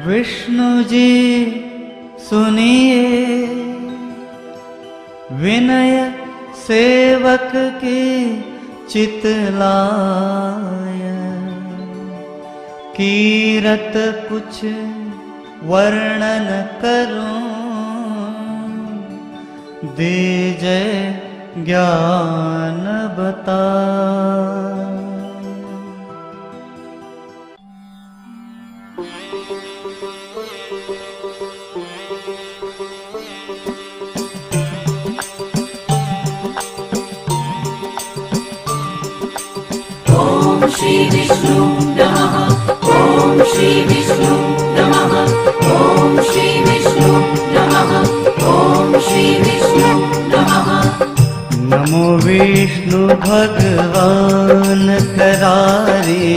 विष्णु जी सुनिए, विनय सेवक की चितलाय। कीरत कुछ वर्णन करूं, दीजय ज्ञान बता। ओम श्री विष्णु नमः। ओम श्री विष्णु नमः। ओम श्री विष्णु नमः। ओम श्री विष्णु नमः। नमो विष्णु भगवान करारी,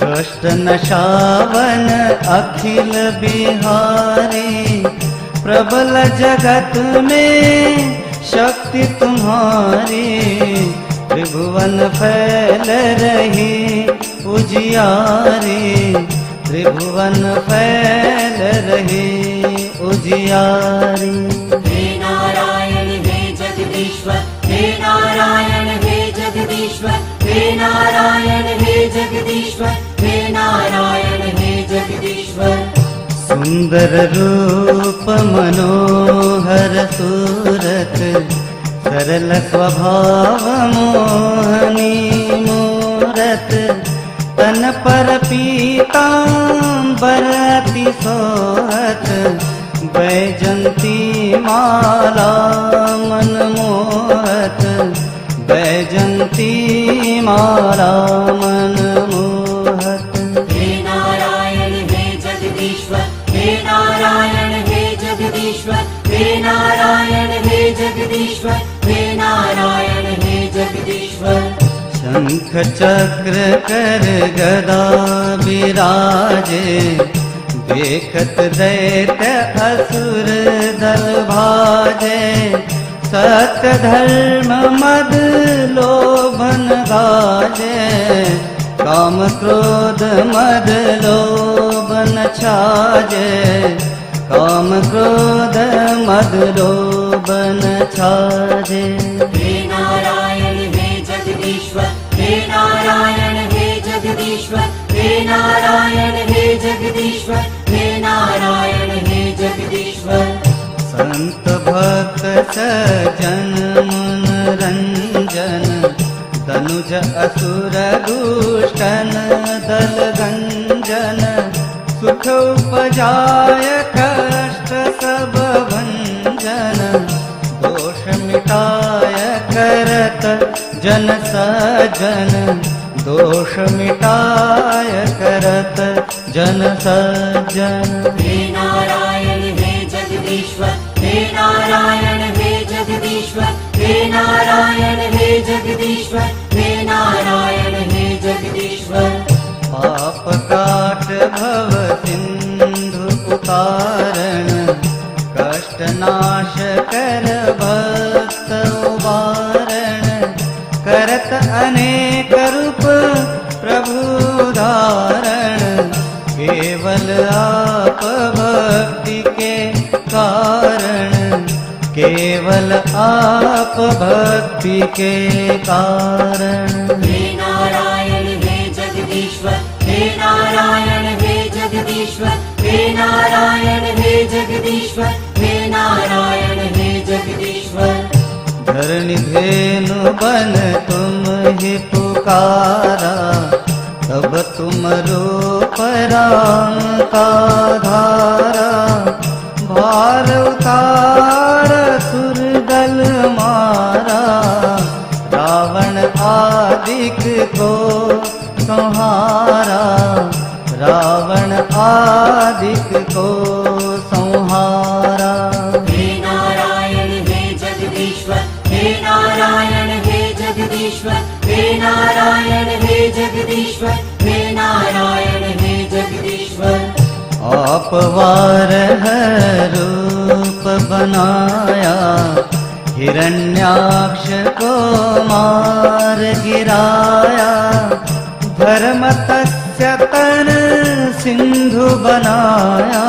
कष्ट नशावन अखिल बिहारी। प्रबल जगत में शक्ति तुम्हारी, त्रिभुवन फैल रही उजियारी। त्रिभुवन फैल रही उजियारी। हे नारायण हे जगदीश्वर, हे नारायण हे जगदीश्वर, हे नारायण हे जगदीश्वर, हे नारायण हे जगदीश्वर। सुंदर रूप मनोहर सूरत, सरल स्वभाव मोहनी मूरत। तन पर पीतांबर अति सोहत, बैजंती माला मन मोहत। बैजंती माला मन मोहत। हे नारायण हे जगदीश्वर, हे नारायण हे जगदीश्वर, हे नारायण हे जगदीश्वर, हे नारायण हे जगदीश्वर। शंख चक्र कर गदा विराजे, देखत दैत्य असुर दल भाजे। सत्य धर्म मद लोभन गाजे, काम क्रोध मद लोभन छाजे। काम क्रोध मद लोभन छाजे। हे नारायण हे जगदीश्वर, हे नारायण हे जगदीश्वर, हे नारायण हे जगदीश्वर, हे नारायण हे जगदीश्वर। संत भक्त सज्जन मन रंजन, तनुज असुर दुष्टन दल गंजन। सुख उपजाय कष्ट सब भंजन, दोष मिटाय करत जन सज्जन। दोष मिटाय करत जन सज्जन। हे नारायण हे जगदीश्वर, हे नारायण हे जगदीश्वर, हे नारायण हे जगदीश्वर, हे नारायण हे जगदीश्वर। पाप काट भव सिंधु उतारण, कष्ट नाश कर भक्त उबारण। करत अनेक रूप प्रभु धारण, केवल आप भक्ति के कारण। केवल आप भक्ति के कारण। हे नारायण हे जगदीश्वर, हे नारायण हे जगदीश्वर, हे नारायण हे जगदीश्वर, हे नारायण हे जगदीश्वर। धरणि धेनु बन तुम ही पुकारा, तब तुम रूप राम का धारा। भार उतार सुर दल मारा, रावण आदिक को संहारा। रावण आदिक को संहारा। हे नारायण हे जगदीश्वर, हे नारायण हे जगदीश्वर, हे नारायण हे जगदीश्वर, हे नारायण हे जगदीश्वर। आप वार रूप बनाया, हिरण्याक्ष को मार गिराया। धर्म तस्य मत्स्य तन सिंधु बनाया,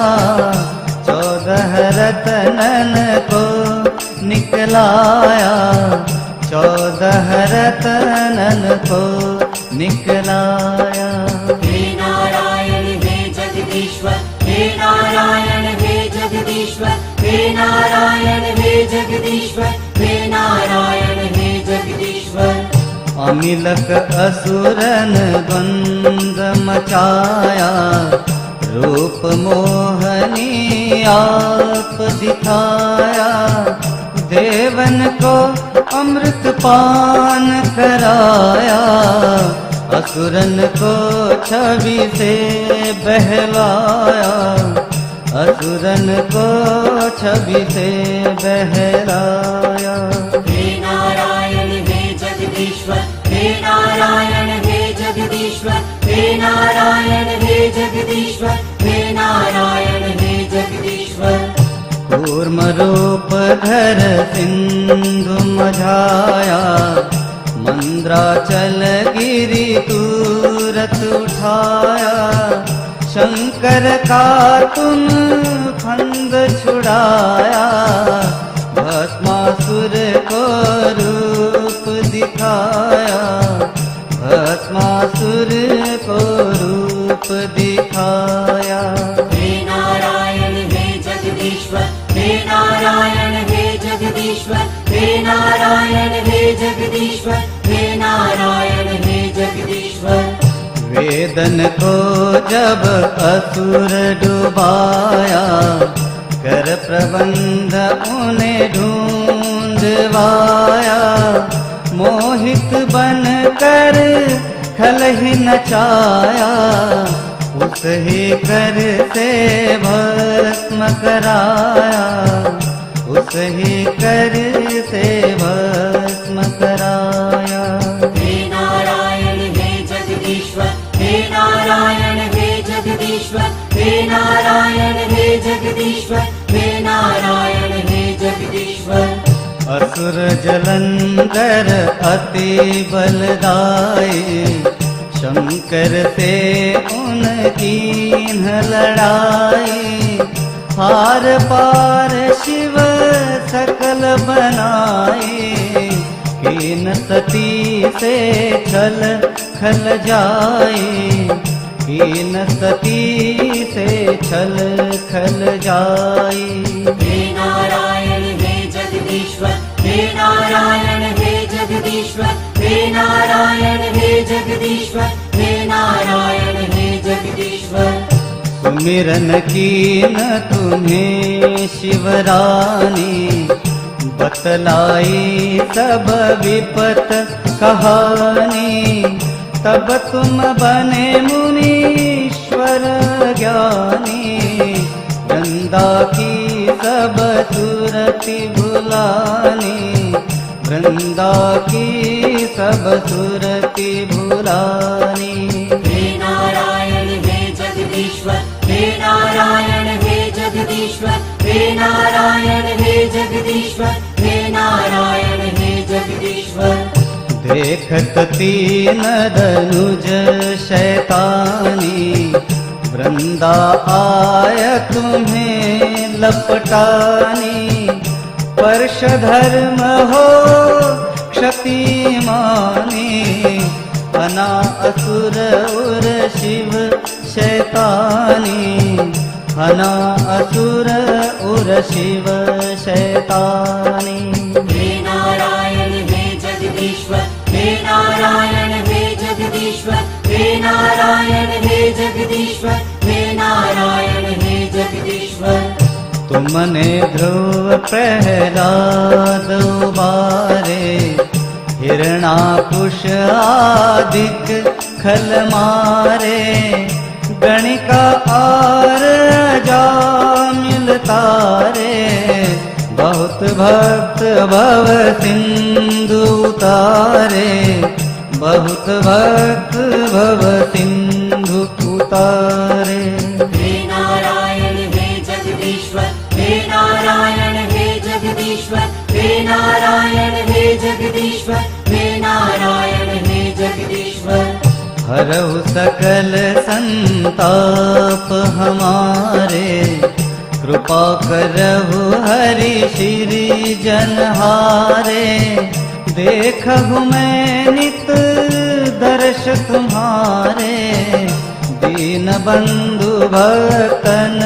14 रत्नन को निकलाया, 14 रत्नन को निकलाया। हे नारायण हे जगदीश्वर, हे नारायण हे जगदीश्वर, हे नारायण हे जगदीश्वर, हे नारायण हे जगदीश्वर। अमिलक असुरन द्वंद मचाया, रूप मोहनी आप दिखाया, देवन को अमृत पान कराया, असुरन को छवि से बहलाया, असुरन को छवि से बहलाया। हे नारायण हे जगदीश्वर, हे नारायण हे जगदीश्वर, हे नारायण हे जगदीश्वर, हे नारायण हे जगदीश्वर। कूर्म रूप धर सिंधु मझाया, मंद्राचल गिरि तुरत उठाया, शंकर का तुम फंद छुड़ाया, भस्मासुर को रूप दिखाया, भस्मासुर को रूप दिखाया। हे नारायण हे जगदीश्वर, हे नारायण हे जगदीश्वर, हे नारायण हे जगदीश्वर, हे नारायण हे जगदीश्वर। वेदन को जब असुर डुबाया, कर प्रबंध उन्हें ढूंढवाया, मोहित बन कर खल ही नचाया, उस ही कर से भस्म कराया, उस ही कर से भस्म कराया। हे नारायण हे जगदीश्वर, हे नारायण हे जगदीश्वर, हे नारायण हे जगदीश्वर, हे नारायण हे जगदीश्वर। असुर जलंधर अति बलदाई, शंकर से उनकी लड़ाई, हार पार शिव सकल बनाई, कीन सती से छल खल जाई, कीन सती से छल खल जाई। हे नारायण हे जगदीश्वर, हे नारायण हे जगदीश्वर, हे नारायण हे जगदीश्वर, हे नारायण हे जगदीश्वर। सुमिरन कीन तुम्हें शिवरानी, बतलाई सब विपत कहानी, तब तुम बने मुनीश्वर ज्ञानी, वृंदा की सब सुरति भुलानी, वृंदा की सब सुरति भुलानी। हे नारायण हे जगदीश्वर, हे नारायण हे जगदीश्वर, हे नारायण हे जगदीश्वर, हे नारायण हे जगदीश्वर। देखत तीन दनुज शैतानी, वृंदा आय तुम्हें लपटानी, पर्श धर्म हो क्षति मानी, अना असुर उर शिव शैतानी, अना असुर उर शिव शैतानी। हे नारायण हे जगदीश्वर, हे नारायण हे जगदीश्वर, हे नारायण हे जगदीश्वर, हे नारायण हे जगदीश्वर। तुमने ध्रुव प्रहलाद उबारे, हिरणाकुश आदिक खल मारे, गणिका आर जामिल तारे, बहुत भक्त भव सिंधु उतारे, बहुत भक्त भव सिंधु उतारे। हे नारायण हे जगदीश्वर, हे नारायण हे जगदीश्वर, हे नारायण हे जगदीश्वर, हे नारायण हे जगदीश्वर। हरहु सकल संताप हमारे, कृपा करहु हरि श्री जनहारे। देखहु मैं नित दर्श तुम्हारे, दीन बंधु भक्तन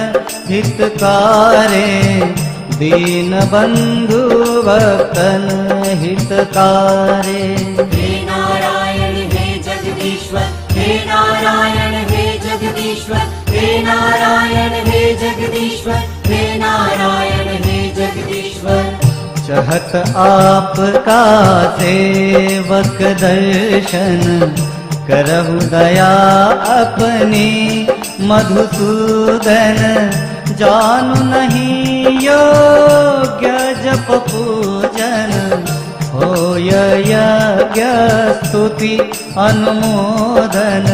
हितकारे, दीन बंधु भक्तन हितकारे। हे नारायण हे जगदीश्वर, हे नारायण हे जगदीश्वर, हे नारायण हे जगदीश्वर, हे नारायण हे जगदीश्वर। चहत आपका सेवक दर्शन, करहु दया अपनी मधुसूदन। जानु नहीं योग्य जप पूजन, होय यज्ञ स्तुति अनुमोदन,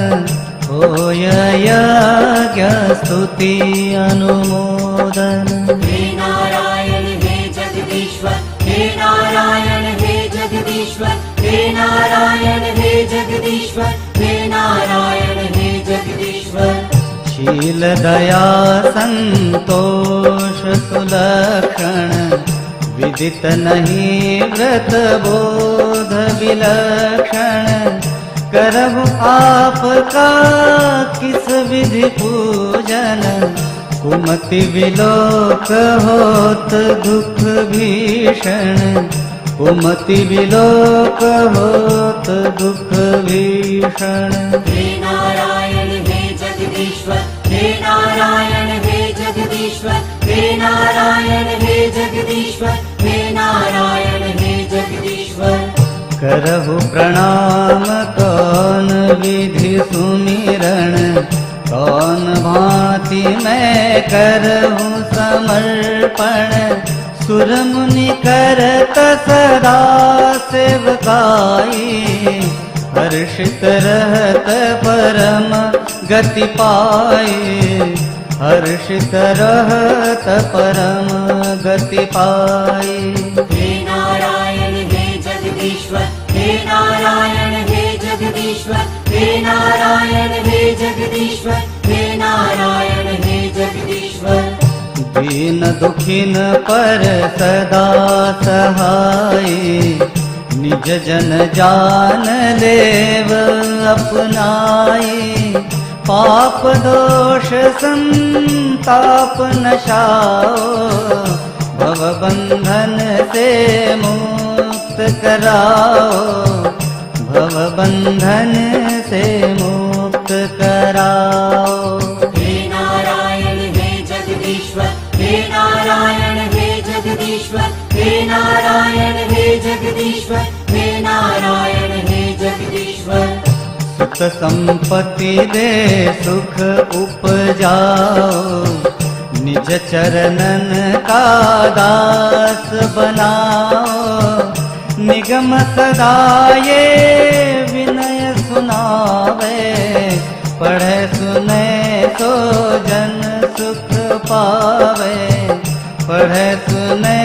होय यज्ञ स्तुति अनुमोदन। हे नारायण हे जगदीश्वर, हे नारायण हे जगदीश्वर, हे नारायण हे जगदीश्वर, हे नारायण हे जगदीश्वर। शील दया संतोष सुलक्षण, विदित नहीं व्रत बोध विलक्षण। करहु आपका किस विधि पूजन, कुमति विलोक होत दुख भीषण, कुमति विलोक होत दुख भीषण। हे नारायण हे जगदीश्वर, हे नारायण हे जगदीश्वर, हे नारायण हे जगदीश्वर, हे नारायण हे जगदीश्वर। करहु प्रणाम कौन विधि सुमिरण, कौन भांति मैं करहु समर्पण। सुर मुनि करत सदा सेवकाई, हर्षित रहत परम गति पाए, हर्षित रहत परम गति पाए। हे नारायण हे जगदीश्वर, हे नारायण हे जगदीश्वर, हे नारायण हे जगदीश्वर, हे नारायण हे जगदीश्वर। दीन दुखिन पर सदा सहाय, निज जन जान लेव अपनाए। पाप दोष संताप नशाओ, भव बंधन से मुक्त कराओ, भव बंधन से मुक्त कराओ। हे नारायण हे जगदीश्वर, हे नारायण हे जगदीश्वर, हे नारायण हे जगदीश्वर, हे नारायण हे जगदीश्वर। सुख संपत्ति दे सुख उपजाओ, निज चरणन का दास बनाओ। निगम सदा ये विनय सुनावे, पढ़े सुने सो जन सुख पावे, पढ़े सुने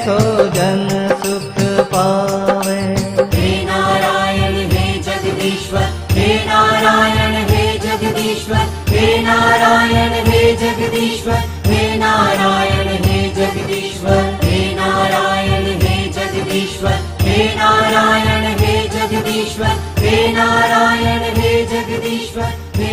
सो जन सुख पावे। हे नारायण हे जगदीश्वर, हे नारायण हे जगदीश्वर, हे नारायण हे जगदीश्वर, हे नारायण हे जगदीश्वर। हे नारायण हे जगदीश्वर, हे नारायण हे जगदीश्वर, हे नारायण हे जगदीश्वर, हे